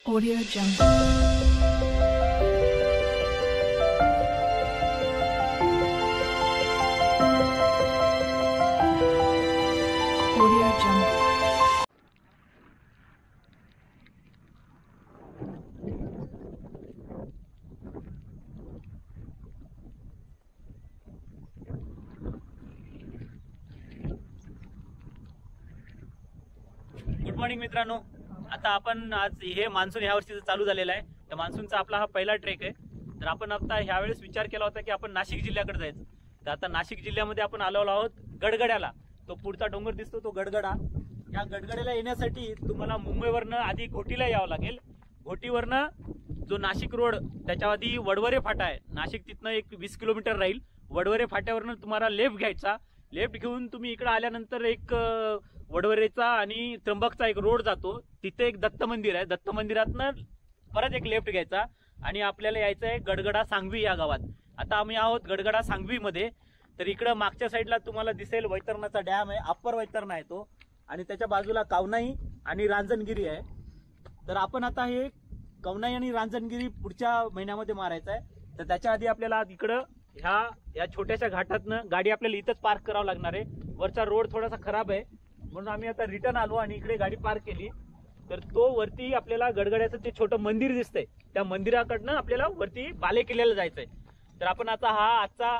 Audio Jungle. Audio Jungle. Good morning मित्रांनो. आता आपण आज हे मान्सून ह्या वर्षीचं चालू झालेला आहे. त्या मान्सूनचा आपला हा पहिला ट्रेक आहे. तर आपण आता ह्यावेळेस विचार केला होता की आपण नाशिक जिल्ह्याकडे जायचं. तर आता नाशिक जिल्ह्यामध्ये आपण आलो आहोत गडगड्याला. तो पुढचा डोंगर दिसतो तो गडगडा. या गडगड्याला येण्यासाठी तुम्हाला मुंबईवरनं आधी घोटीला यावं लागेल. घोटीवरनं जो नाशिक रोड त्याच्या आधी वडवरे फाटा आहे. नाशिक तिथनं एक 20 किलोमीटर राहील. वडवरे फाट्यावरनं तुम्हाला लेफ्ट घ्यायचा. लेफ्ट घेऊन तुम्ही इकडे आल्यानंतर एक वडवरेचा आणि त्र्यंबकचा एक रोड जातो. तिथे एक दत्त मंदिर आहे. दत्त मंदिरातनं परत एक लेफ्ट घ्यायचा आणि आपल्याला यायचं आहे गडगडा सांगवी या गावात. आता आम्ही आहोत गडगडा सांगवी मध्ये. तर इकडं मागच्या साईडला तुम्हाला दिसेल वैतरणाचा डॅम आहे. अप्पर वैतरणा आहे तो. आणि त्याच्या बाजूला कावनाई आणि रांजणगिरी आहे. तर आपण आता हे कावनाई आणि रांजणगिरी पुढच्या महिन्यामध्ये मारायचं आहे. तर त्याच्या आधी आपल्याला इकडं ह्या छोट्याशा घाटातनं गाडी आपल्याला इथंच पार्क करावं लागणार आहे. वरचा रोड थोडासा खराब आहे म्हणून आम्ही आता रिटर्न आलो आणि इकडे गाडी पार्क केली. तर तो वरती आपल्याला गडगड्याचं ते छोटं मंदिर दिसतंय. त्या मंदिराकडनं आपल्याला वरती बाले किल्ल्याला जायचंय. तर आपण आता आजचा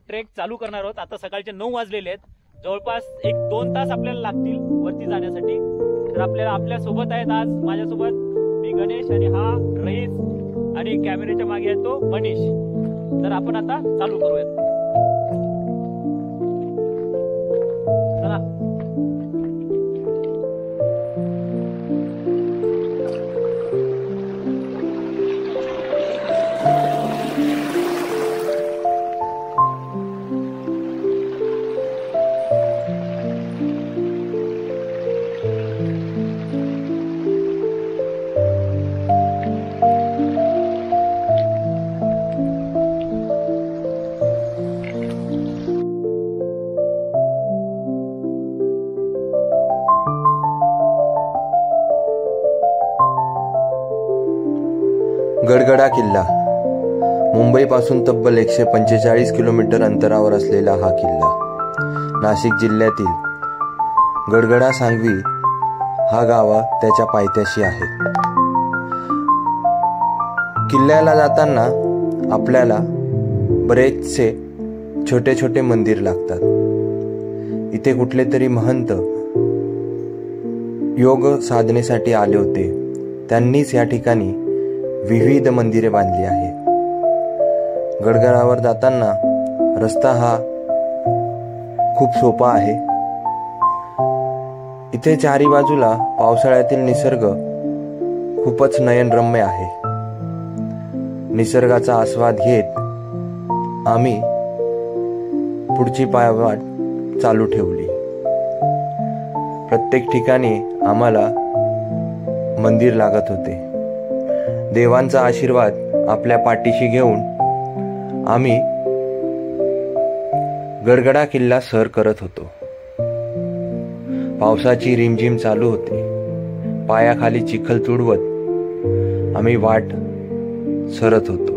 ट्रेक चालू करणार आहोत. आता सकाळचे 9 वाजलेले आहेत. जवळपास 1-2 तास आपल्याला लागतील वरती जाण्यासाठी. तर आपल्या सोबत आहेत आज माझ्यासोबत मी गणेश आणि हा रईस आणि कॅमेऱ्याच्या मागे आहे तो मनीष. तर आपण आता चालू करूयात. चला. गडगडा किल्ला मुंबईपासून तब्बल 145 किलोमीटर अंतरावर असलेला हा किल्ला नाशिक जिल्ह्यातील गडगडा सांगवी हा गाव त्याच्या पायथ्याशी आहे. किल्ल्याला जाताना आपल्याला बरेचसे छोटे छोटे मंदिर लागतात. इथे कुठले तरी महंत योग साधनेसाठी आले होते. त्यांनीच या ठिकाणी विविध मंदिरे बांधली आहेत. गडगडावर जाताना रस्ता हा खूप सोपा आहे. इथे चारी बाजूला पावसाळ्यातील निसर्ग खूपच नयनरम्य आहे. निसर्गाचा आस्वाद घेत आम्ही पुढची पायवाट चालू ठेवली. प्रत्येक ठिकाणी आम्हाला मंदिर लागत होते. देवांचा आशीर्वाद आपल्या पाठीशी घेऊन आम्ही गडगडा किल्ला सर करत होतो. पावसाची रिमझिम चालू होती. पायाखाली चिखल तुडवत आम्ही वाट सरत होतो.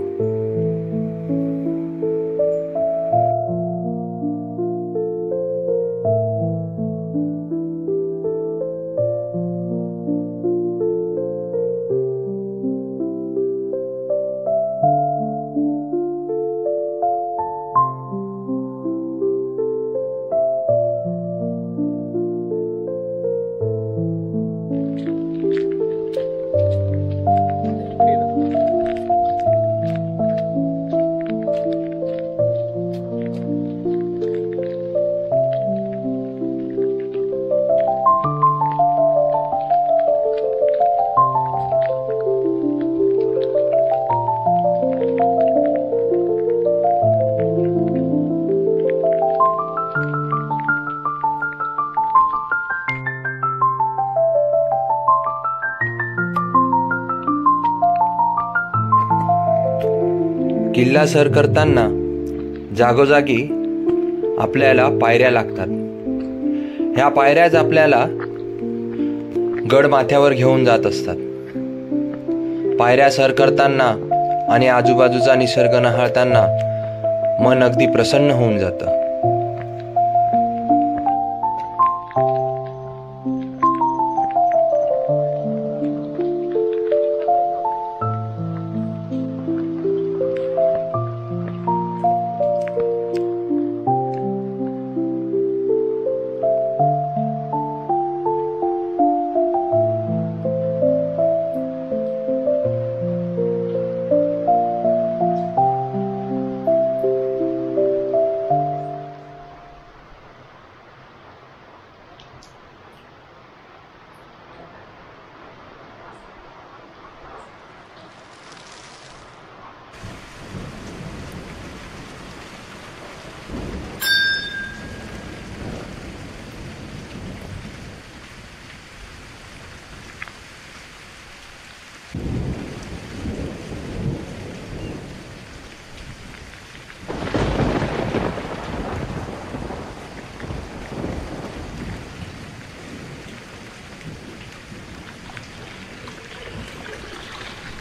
किल्ला सर करताना जागोजागी आपल्याला पायऱ्या लागतात. ह्या पायऱ्याच आपल्याला गड माथ्यावर घेऊन जात असतात. पायऱ्या सर करताना आणि आजूबाजूचा निसर्ग न्याहाळताना मन अगदी प्रसन्न होऊन जातं.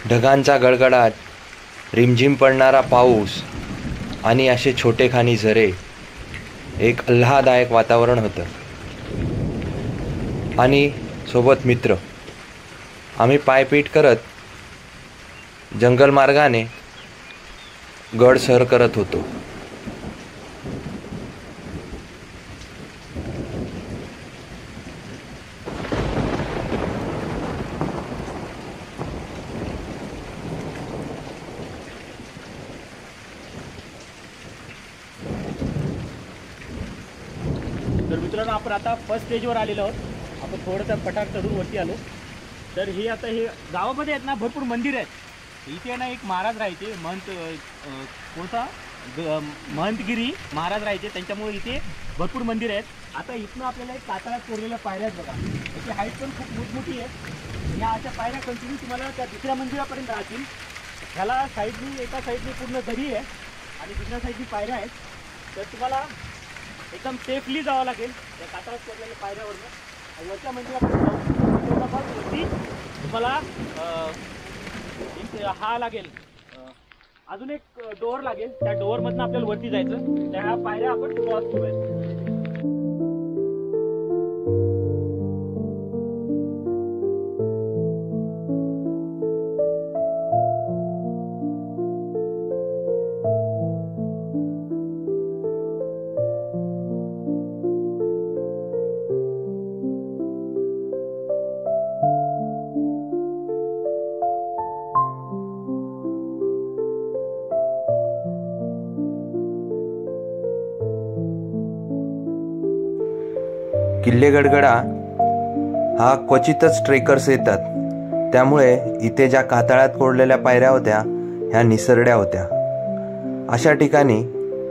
ढगांचा गडगडाट, रिमझिम पडणारा पाऊस आणि असे छोटेखानी झरे, एक आल्हाददायक वातावरण होतं. आणि सोबत मित्र. आम्ही पायपीट करत जंगल मार्गाने गड सर करत होतो. तर मित्रांनो, आपण आता फर्स्ट स्टेजवर आलेलो आहोत. आपण थोडंसं पठार चढून वरती आलो. तर हे आता हे गावामध्ये आहेत ना भरपूर मंदिर आहेत. इथे ना एक महाराज राहायचे, महंत कोणता महंतगिरी महाराज राहायचे, त्यांच्यामुळे इथे भरपूर मंदिर आहेत. आता इथनं आपल्याला एक कातळात कोरलेल्या पायऱ्या आहेत बघा. त्याची हाईट पण खूप मोठमोठी आहे. या अशा पायऱ्या कंटिन्यू तुम्हाला त्या दुसऱ्या मंदिरापर्यंत राहतील. ह्याला साईडनी एका साईडनी पूर्ण दरी आहे आणि दुसऱ्या साईडनी पायऱ्या आहेत. तर तुम्हाला एकदम सेफली जावं लागेल त्या कातळात कोरलेल्या पायऱ्यावरनं. वरच्या मंदिरापर्यंत तुम्हाला हा लागेल, अजून एक डोअर लागेल. त्या डोअरमधनं आपल्याला वरती जायचं. त्या पायऱ्या आपण क्रॉस करूयात. किल्ले गडगडा हा क्वचितच ट्रेकर्स येतात. त्यामुळे इथे ज्या कातळात कोरलेल्या पायऱ्या होत्या ह्या निसरड्या होत्या. अशा ठिकाणी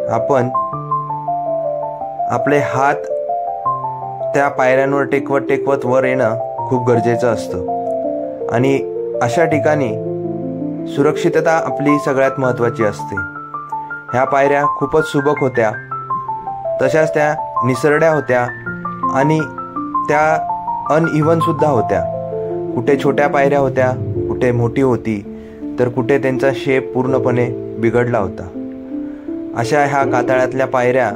आपण आपले हात त्या पायऱ्यांवर टेकवत टेकवत वर येणं खूप गरजेचं असतं. आणि अशा ठिकाणी सुरक्षितता आपली सगळ्यात महत्त्वाची असते. ह्या पायऱ्या खूपच सुबक होत्या, तशाच त्या निसरड्या होत्या आणि त्या अनइव्हनसुद्धा होत्या. कुठे छोट्या पायऱ्या होत्या, कुठे मोठी होती, तर कुठे त्यांचा शेप पूर्णपणे बिघडला होता. अशा ह्या कातळातल्या पायऱ्या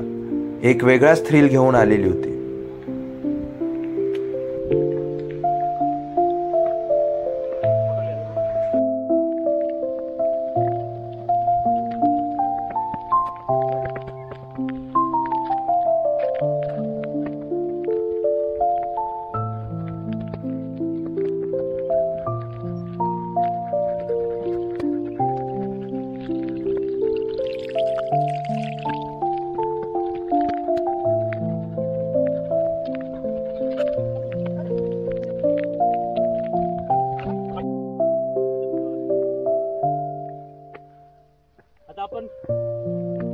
एक वेगळाच थ्रिल घेऊन आलेली होती. आपण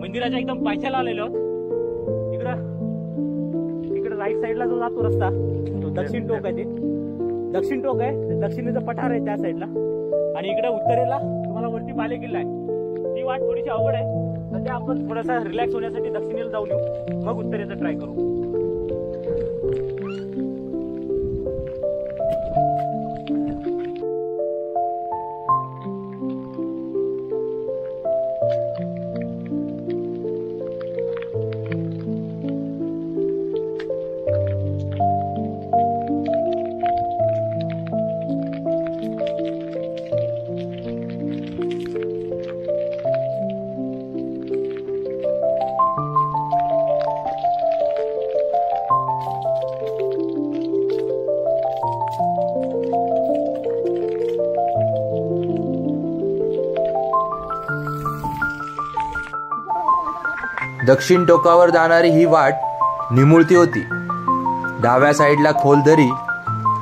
मंदिराच्या एकदम पायथ्याला आलेलो आहोत. इकडं राईट साईडला जो जातो रस्ता तो दक्षिण टोक आहे. ते दक्षिण टोक आहे, दक्षिणेचं पठार आहे त्या साईडला. आणि इकडे उत्तरेला तुम्हाला वरती बालेकिल्ला आहे. ती वाट थोडीशी अवघड आहे. सध्या आपण थोडासा रिलॅक्स होण्यासाठी दक्षिणेला जाऊन येऊ, मग उत्तरेचं ट्राय करू. दक्षिण टोकावर जाणारी ही वाट निमुळती होती. डाव्या साईडला खोलदरी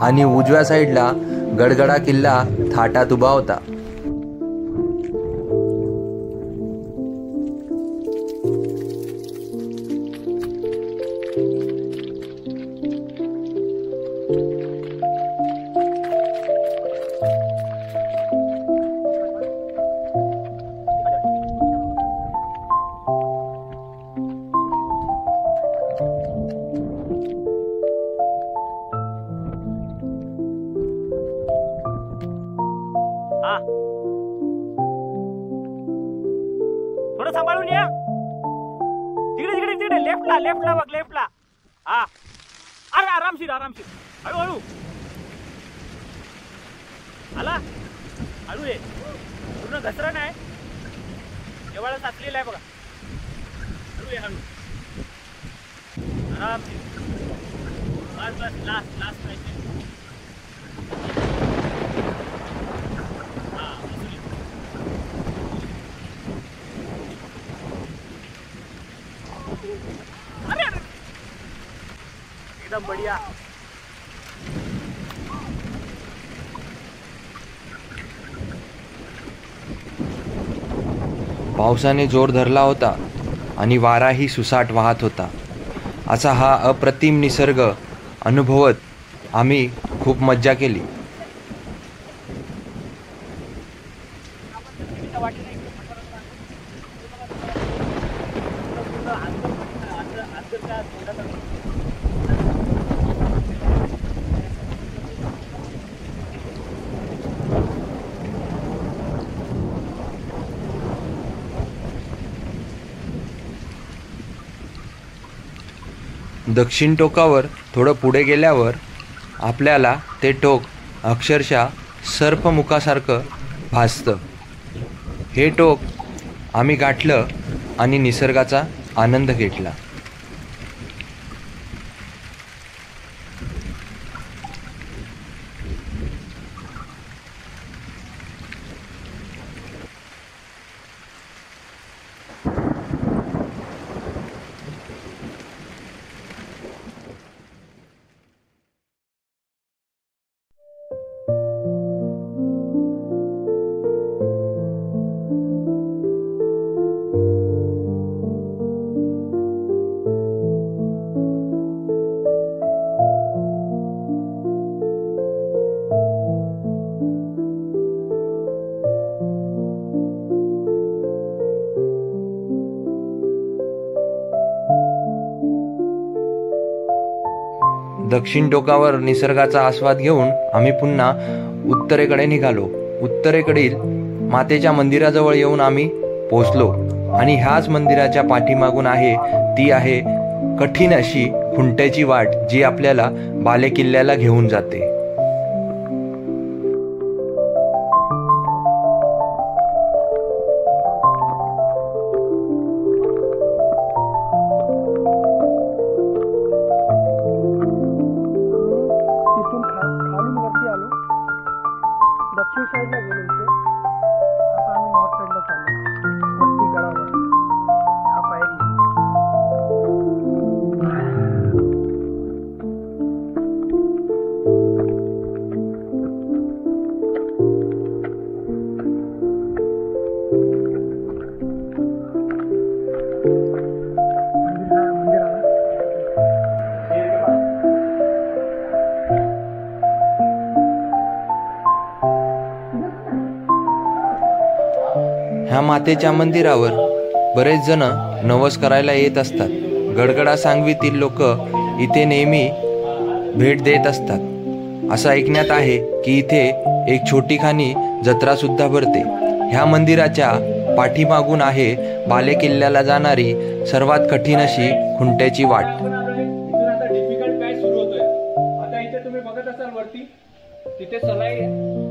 आणि उजव्या साईडला गडगडा किल्ला थाटात उभा होता. थोडं सांभाळून या. तिकडे तिकडे तिकडे लेफ्टला बघ लेफ्टला. हा अरे आरामशीर हळूहळू आला. हळू ये, पूर्ण घसरण आहे, केवळ साचलेला आहे बघा. हळू ये, हळू आरामशीर. बस लास्ट पाहिजे. एकदम बढ़िया. पावसाने जोर धरला होता आणि वाराही सुसाट वाहत होता. असा हा अप्रतिम निसर्ग अनुभवत आम्ही खूप मज्जा केली. दक्षिण टोकावर थोडं पुढे गेल्यावर आपल्याला ते टोक अक्षरशः सर्पमुखासारखं भासतं. हे टोक आम्ही गाठलं आणि निसर्गाचा आनंद घेतला. दक्षिण टोकावर निसर्गाचा आस्वाद घेऊन आम्ही पुन्हा उत्तरेकडे निघालो. उत्तरेकडील मातेच्या मंदिराजवळ येऊन आम्ही पोचलो आणि ह्याच मंदिराच्या पाठीमागून ती आहे कठीण अशी खुंट्याची वाट, जी आपल्याला बालेकिल्ल्याला घेऊन जाते. दक्षिण साईडला गेलो इथे. आता आम्ही नॉर्थ साईडला चाललो, वरती गडावर. हा पायरी. मंदिर आला. ह्या मातेच्या मंदिरावर बरेच जण नवस करायला येत असतात. गडगडा सांगवीतील लोक इथे नेहमी भेट देत असतात. असं ऐकण्यात आहे की इथे एक छोटीखानी जत्रा सुद्धा भरते. ह्या मंदिराच्या पाठीमागून आहे बालेकिल्ल्याला जाणारी सर्वात कठीण अशी खुंट्याची वाट. इथून आता डिफिकल्ट पॅच सुरू होतोय. आता इथे तुम्ही बघत असाल वरती, तिथे सलाई आहे.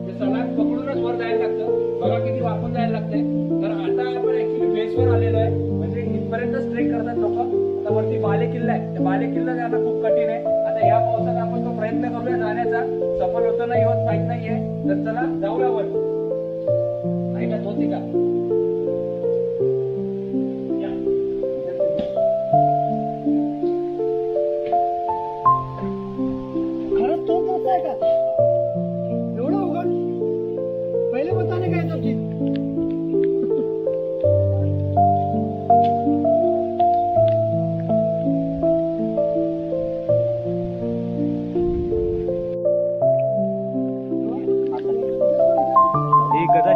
ते सलाई पकडूनच वर जायला लागतं. बघा किती वाकून जायला लागतंय. तर आता आपण ऍक्च्युली बेसवर आलेलो आहे. म्हणजे इथपर्यंत ट्रेक करतात लोक. आता वरती बालेकिल्ला आहे. त्या बालेकिल्ला जाणं खूप कठीण आहे. आता या पावसात आपण तो प्रयत्न करूया जाण्याचा. सफल होतं नाही होत माहित नाहीये. तर चला जाऊया वर. ऐका होती का?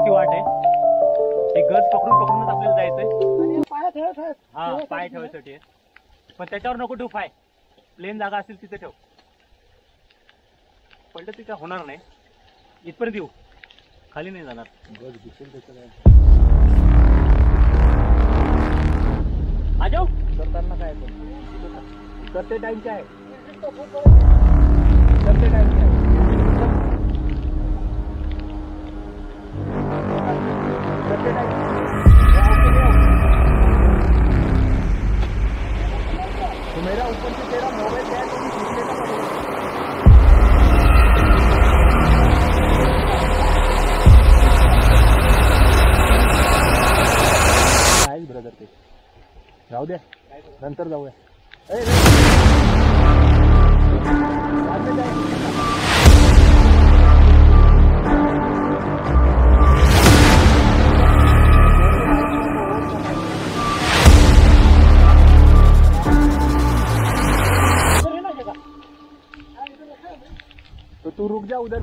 गजाची वाट आहे. हे गज पकडून पकडूनच आपल्याला जायचंय. आणि पाया ठेवायचं. हा, पाय ठेवायसाठी आहे. पण त्याच्यावर नको ठेवू पाय. प्लेन जागा असेल तिथे ठेव. पडलं ते काय होणार नाही. इथपर्यंत येऊ, खाली नाही जाणार. गज दिसेल त्याचं आ जाऊ. करताना काय करते टाइम काय करते टाइम काय करते टाइम तो मेरा ऊपर से तेरा मोबाइल है तो खींच लेना पड़ेगा ब्रदर ते जाऊ द्या नंतर जाऊया. तो तू रुक जा उधर.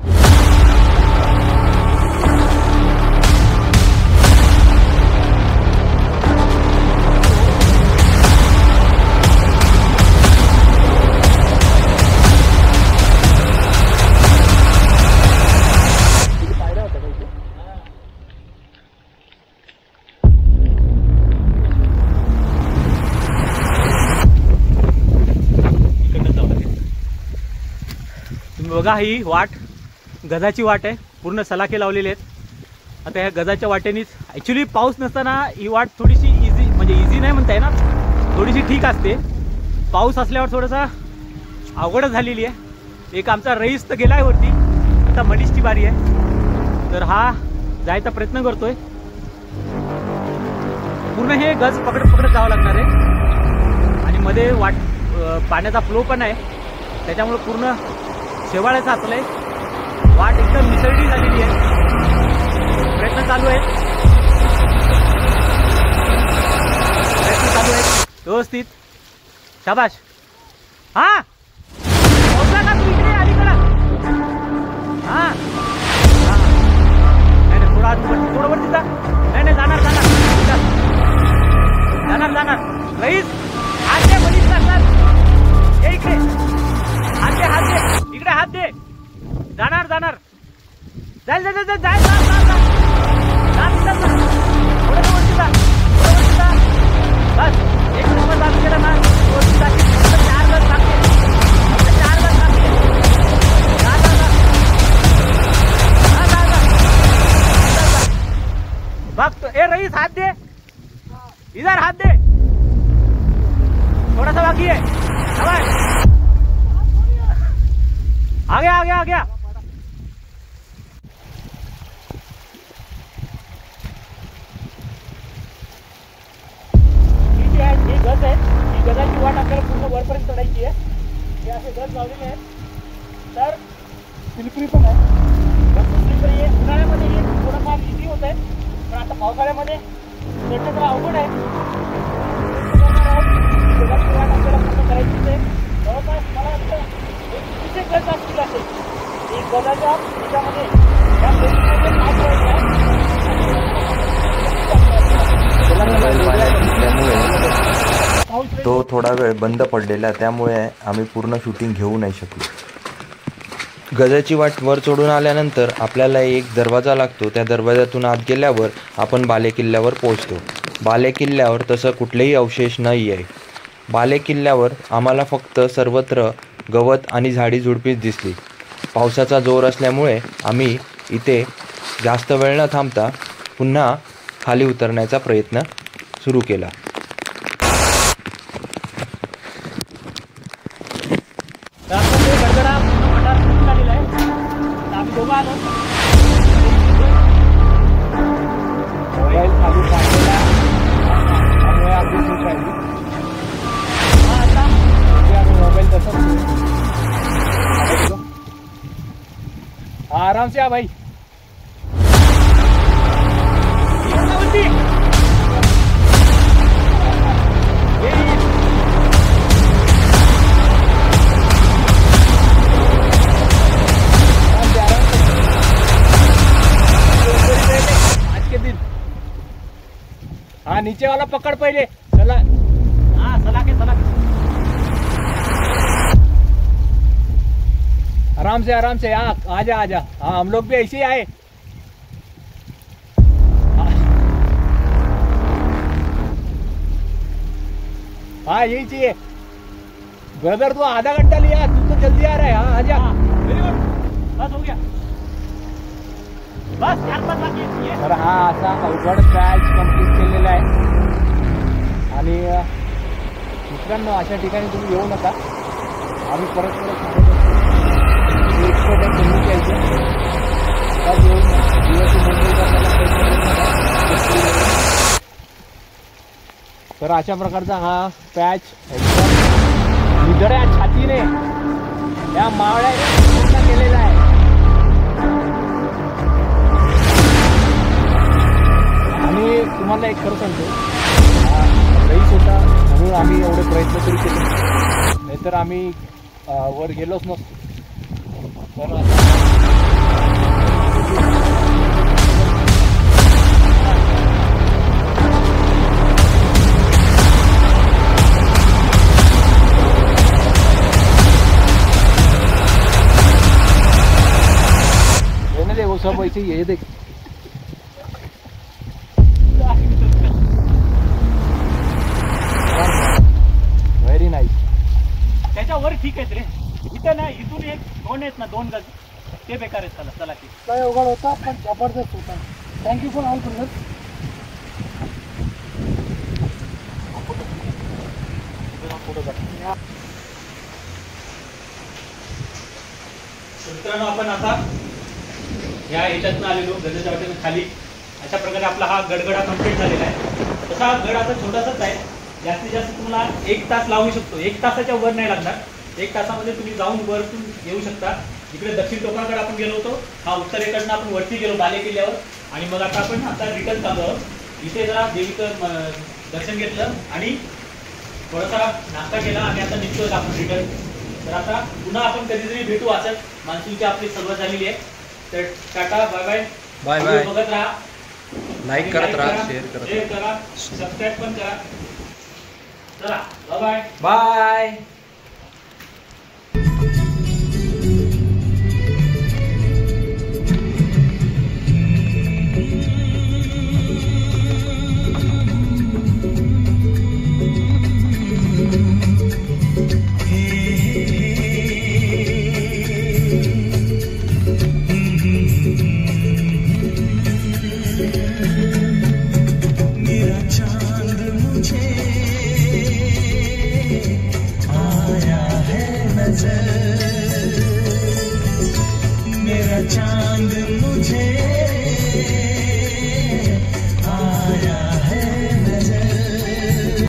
बघा ही वाट गजाची वाट आहे. पूर्ण सलाखे लावलेले आहेत. आता ह्या गजाच्या वाटेनीच ॲक्च्युली पाऊस नसताना ही वाट थोडीशी इझी, म्हणजे इझी नाही म्हणता येणार, थोडीशी ठीक असते. पाऊस असल्यावर थोडंसं अवघडच झालेली आहे. एक आमचा रईस तर गेला आहे वरती, आता मनीषची बारी आहे. तर हा जायचा प्रयत्न करतोय. पूर्ण हे गज पकडत पकडत जावं लागणार आहे. आणि मध्ये वाट पाण्याचा फ्लो पण आहे, त्याच्यामुळे पूर्ण शेवाळ्याचं आपलंय. वाट एकदम मिसळली झालेली आहे. प्रयत्न चालू आहे व्यवस्थित. शाबाश. हा पोहोचला का तू इकडे अलीकडं? हा नाही थोडा थोडं वरती जा. नाही जाणार जाणार जाणार जाणार. रईस हात दे मनीषला सर. ये इकडे हात दे हात दे इकडे हात दे. जाणार जाणार. जाईल जाईल जाईल जाईल बस. एक नंबर चालू केला ना. 4 गज लागते. 4 गज लागते. बघ ए रईस हात दे. इधर हात दे. थोड़ा सा बाकी है. आ गया आ गया आ गया. ही गज आहे. ही गजाची वाट आपल्याला पूर्ण वरपर्यंत चढायची आहे. हे असे गज लावलेले आहेत. तर स्लिपरी पण आहे. स्लिपरी आहे. उन्हाळ्यामध्ये हे थोडंफार इझी होत आहे, पण आता पावसाळ्यामध्ये चढणं जरा अवघड आहे. गजाची वाट आपल्याला पूर्ण करायचीच आहे. जवळपास मला वाटतं 100 गज असतील असेल. एक गजाच्या ह्याच्यामध्ये तो थोडा वेळ बंद पडलेला, त्यामुळे आम्ही पूर्ण शूटिंग घेऊ नाही शकलो. गजाची वाट वर चढून आल्यानंतर आपल्याला एक दरवाजा लागतो. त्या दरवाजातून आत गेल्यावर आपण बालेकिल्ल्यावर पोहोचतो. बालेकिल्ल्यावर तसं कुठलेही अवशेष नाही आहे. बालेकिल्ल्यावर आम्हाला फक्त सर्वत्र गवत आणि झाडी झुडपीच दिसली. पावसाचा जोर असल्यामुळे आम्ही इथे जास्त वेळ न थांबता पुन्हा खाली उतरण्याचा प्रयत्न सुरू केला. आराम से आ भाई. हा नीचे वाला पकड़ पहले चला। हाँ सलाह के आराम से हाँ आजा आजा। हाँ हम लोग भी ऐसे ही आए। हाँ यही चाहिए ब्रदर। तू आधा घंटा लिया, तू तो जल्दी आ रहा है। हाँ आजा। वेरी गुड, बस हो गया, बस 4-5 बाकी आहे. तर हा असा अवघड पॅच कंप्लीट केलेला आहे. आणि मित्रांनो अशा ठिकाणी तुम्ही येऊ नका. आम्ही परत सांगत असतो एक्सपर्ट आहे तुम्ही यायचं का येऊन दिवस मंजूर करण्याचा प्रयत्न करू नका. तर अशा प्रकारचा हा पॅच एकदम निधड्या छातीने या मावळ्याने पूर्ण केलेला आहे. आणि तुम्हाला एक खरं सांगतो, रईस होता म्हणून आम्ही एवढे प्रयत्न करू शकतो, नाहीतर आम्ही वर गेलोच नसतो. तर येणे दे वो सब वैसे ये देख. Very nice. त्याच्यावर ठीक आहेत रे. इथं ना इथून एक 2 आहेत ना 2 गज ते बेकार आहेत. चला की काय अवघड होता पण जबरदस्त होता. Thank you for all brother. मित्रांनो आपण आता या ह्याच्यातून आलेलो गडाच्या वाटेतून खाली. अशा प्रकारे आपला हा गडगडा कंप्लीट झालेला आहे. तसा हा गड आता छोटासाच आहे. जास्तीत जास्त तुम्हाला 1 तास लागू शकतो. 1 तासाच्या वर नाही लागणार. 1 तासामध्ये तुम्ही जाऊन वरतून येऊ शकता. इकडे दक्षिण टोकाकडे आपण गेलो होतो. हा उत्तरेकडनं आपण वरती गेलो बाले किल्ल्यावर. आणि मग आता आपण रिटर्न चाललो आहोत. इथे जरा देवीचं दर्शन घेतलं आणि थोडासा नाश्ता केला आणि आता निघतोय आपण रिटर्न. तर आता पुन्हा आपण कधीतरी भेटू. असंच मान्सूनची आपली सुरुवात झालेली आहे. तर tata bye bye. Bye bye. बघत राहा, लाईक करत राहा, शेअर करत करा, सबस्क्राईब पण करा. चला बाय बाय. बाय.